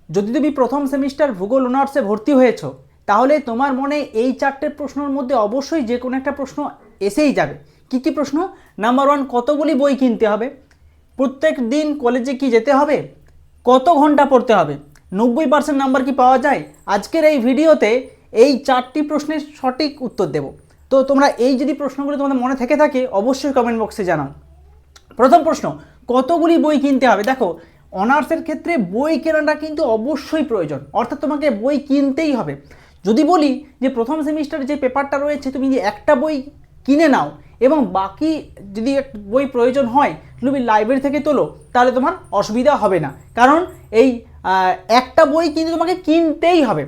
যদি তুমি প্রথম সেমিস্টার ভূগোল অনার্সে ভর্তি হয়েছো তাহলে তোমার মনে এই চারটে প্রশ্নের মধ্যে অবশ্যই যে কোনো একটা প্রশ্ন এসেই যাবে। কি কি প্রশ্ন? নাম্বার ওয়ান, কতগুলি বই কিনতে হবে? প্রত্যেক দিন কলেজে কি যেতে হবে? কত ঘন্টা পড়তে হবে? 90% নাম্বার কি পাওয়া যায়? আজকের এই ভিডিওতে এই চারটি প্রশ্নের সঠিক উত্তর দেব। তো তোমরা এই যদি প্রশ্নগুলো তোমাদের মনে থেকে থাকে অবশ্যই কমেন্ট বক্সে জানাও। প্রথম প্রশ্ন, কতগুলি বই কিনতে হবে? দেখো, অনার্সের ক্ষেত্রে বই কেনাটা কিন্তু অবশ্যই প্রয়োজন, অর্থাৎ তোমাকে বই কিনতেই হবে। যদি বলি যে প্রথম সেমিস্টারে যে পেপারটা রয়েছে তুমি যে একটা বই কিনে নাও এবং বাকি যদি বই প্রয়োজন হয় তুমি লাইব্রেরি থেকে তোলো, তাহলে তোমার অসুবিধা হবে না, কারণ এই একটা বই কিন্তু তোমাকে কিনতেই হবে,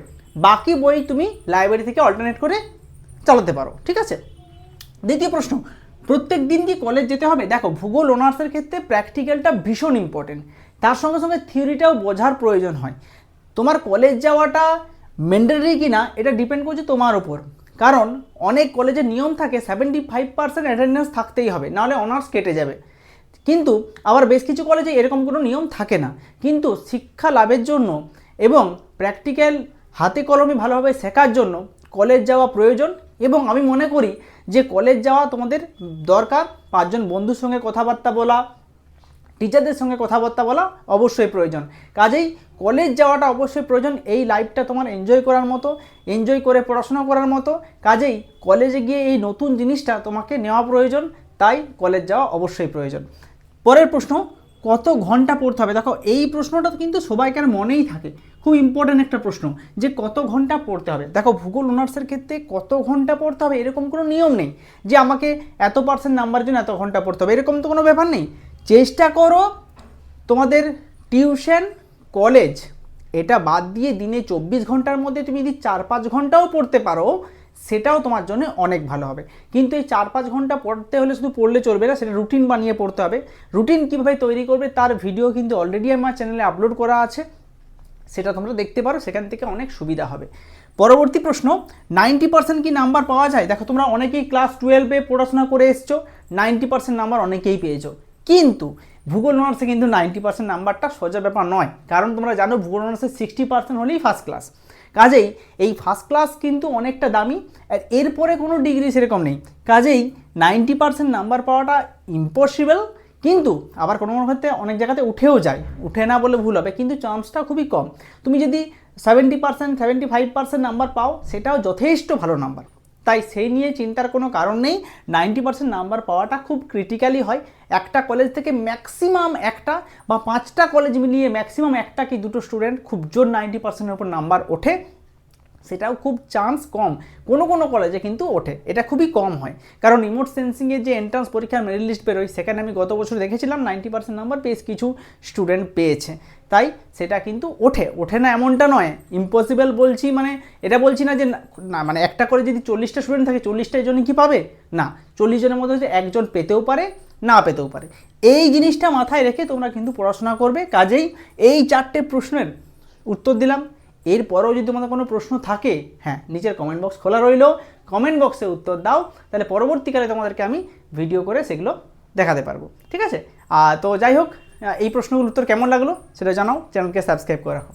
বাকি বই তুমি লাইব্রেরি থেকে অল্টারনেট করে চালাতে পারো। ঠিক আছে। দ্বিতীয় প্রশ্ন, প্রত্যেক দিন কি কলেজ যেতে হবে? দেখো, ভূগোল অনার্সের ক্ষেত্রে প্র্যাকটিক্যালটা ভীষণ ইম্পর্টেন্ট, তার সঙ্গে সঙ্গে থিওরিটাও বোঝার প্রয়োজন হয়। তোমার কলেজ যাওয়াটা ম্যান্ডেটরি কিনা এটা ডিপেন্ড করছে তোমার উপর, কারণ অনেক কলেজের নিয়ম থাকে 75% অ্যাটেন্ডেন্স থাকতেই হবে, নাহলে অনার্স কেটে যাবে। কিন্তু আবার বেশ কিছু কলেজে এরকম কোনো নিয়ম থাকে না, কিন্তু শিক্ষা লাভের জন্য এবং প্র্যাকটিক্যাল হাতে কলমে ভালোভাবে শেখার জন্য কলেজ যাওয়া প্রয়োজন। এবং আমি মনে করি যে কলেজ যাওয়া তোমাদের দরকার। 5জন বন্ধুর সঙ্গে কথাবার্তা বলা, টিচারদের সঙ্গে কথাবার্তা বলা অবশ্যই প্রয়োজন। কাজেই কলেজ যাওয়াটা অবশ্যই প্রয়োজন, এই লাইফটা তোমার এনজয় করার মতো, এনজয় করে পড়াশোনা করার মতো। কাজেই কলেজে গিয়ে এই নতুন জিনিসটা তোমাকে নেওয়া প্রয়োজন, তাই কলেজ যাওয়া অবশ্যই প্রয়োজন। পরের প্রশ্ন, কত ঘন্টা পড়তে হবে? দেখো, এই প্রশ্নটা কিন্তু সবাইকার মনেই থাকে, খুব ইম্পর্ট্যান্ট একটা প্রশ্ন যে কত ঘন্টা পড়তে হবে। দেখো, ভূগোল অনার্সের ক্ষেত্রে কত ঘন্টা পড়তে হবে এরকম কোনো নিয়ম নেই যে আমাকে এত পার্সেন্ট নাম্বারের জন্য এত ঘন্টা পড়তে হবে, এরকম তো কোনো ব্যাপার নেই। চেষ্টা করো তোমাদের টিউশন কলেজ এটা বাদ দিয়ে দিনে 24 ঘন্টার মধ্যে তুমি যদি 4-5 ঘন্টাও পড়তে পারো সেটাও তোমার জন্য অনেক ভালো হবে। কিন্তু এই 4-5 ঘন্টা পড়তে হলে শুধু পড়লে চলবে না, সেটা রুটিন বানিয়ে পড়তে হবে। রুটিন কীভাবে তৈরি করবে তার ভিডিও কিন্তু অলরেডি আমার চ্যানেলে আপলোড করা আছে, সেটা তোমরা দেখতে পারো, সেখান থেকে অনেক সুবিধা হবে। পরবর্তী প্রশ্ন, 90% কি নাম্বার পাওয়া যায়? দেখো, তোমরা অনেকেই ক্লাস 12-এ পড়াশোনা করে এসছো, 90% নাম্বার অনেকেই পেয়েছো, কিন্তু ভূগোল অনার্সে কিন্তু 90% নাম্বারটা সোজা ব্যাপার নয়, কারণ তোমরা জানো ভূগোল অনার্সে 60% হলেই ফার্স্ট ক্লাস। কাজেই এই ফার্স্ট ক্লাস কিন্তু অনেকটা দামি, আর এরপরে কোনো ডিগ্রি সেরকম নেই। কাজেই 90% নাম্বার পাওয়াটা ইম্পসিবল, কিন্তু আবার কোনো কোনো ক্ষেত্রে অনেক জায়গাতে উঠেও যায়, উঠে না বলে ভুল হবে, কিন্তু চান্সটা খুবই কম। তুমি যদি 70% 75% নাম্বার পাও সেটাও যথেষ্ট ভালো নাম্বার, তাই সেই নিয়ে চিন্তার কোনো কারণ নেই। 90% নাম্বার পাওয়াটা খুব ক্রিটিক্যালি হয়। একটা কলেজ থেকে ম্যাক্সিমাম একটা বা 5টা কলেজ মিলিয়ে ম্যাক্সিমাম একটা কি দুটো স্টুডেন্ট খুব জোর 90%-এর উপর নাম্বার ওঠে, সেটাও খুব চান্স কম। কোনো কোনো কলেজে কিন্তু ওঠে, এটা খুবই কম হয়, কারণ রিমোট সেন্সিংয়ের যে এন্ট্রান্স পরীক্ষার মেরিট লিস্ট বেরোয় সেখানে আমি গত বছর দেখেছিলাম 90% নাম্বার বেশ কিছু স্টুডেন্ট পেয়েছে, তাই সেটা কিন্তু ওঠে না এমনটা নয়। ইম্পসিবল বলছি মানে এটা বলছি না যে না, মানে একটা করে যদি 40টা স্টুডেন্ট থাকে 40টার জন্য কি পাবে না, 40 জনের মধ্যে হচ্ছে একজন পেতেও পারে না পেতেও পারে। এই জিনিসটা মাথায় রেখে তোমরা কিন্তু পড়াশোনা করবে। কাজেই এই 4টে প্রশ্নের উত্তর দিলাম। এরপরেও যদি তোমাদের কোনো প্রশ্ন থাকে, হ্যাঁ, নিচের কমেন্ট বক্স খোলা রইল, কমেন্ট বক্সে উত্তর দাও, তাহলে পরবর্তীকালে তোমাদেরকে আমি ভিডিও করে সেগুলো দেখাতে পারবো। ঠিক আছে। তো যাই হোক, এই প্রশ্নগুলোর উত্তর কেমন লাগলো সেটা জানাও, চ্যানেলকে সাবস্ক্রাইব করে রাখো।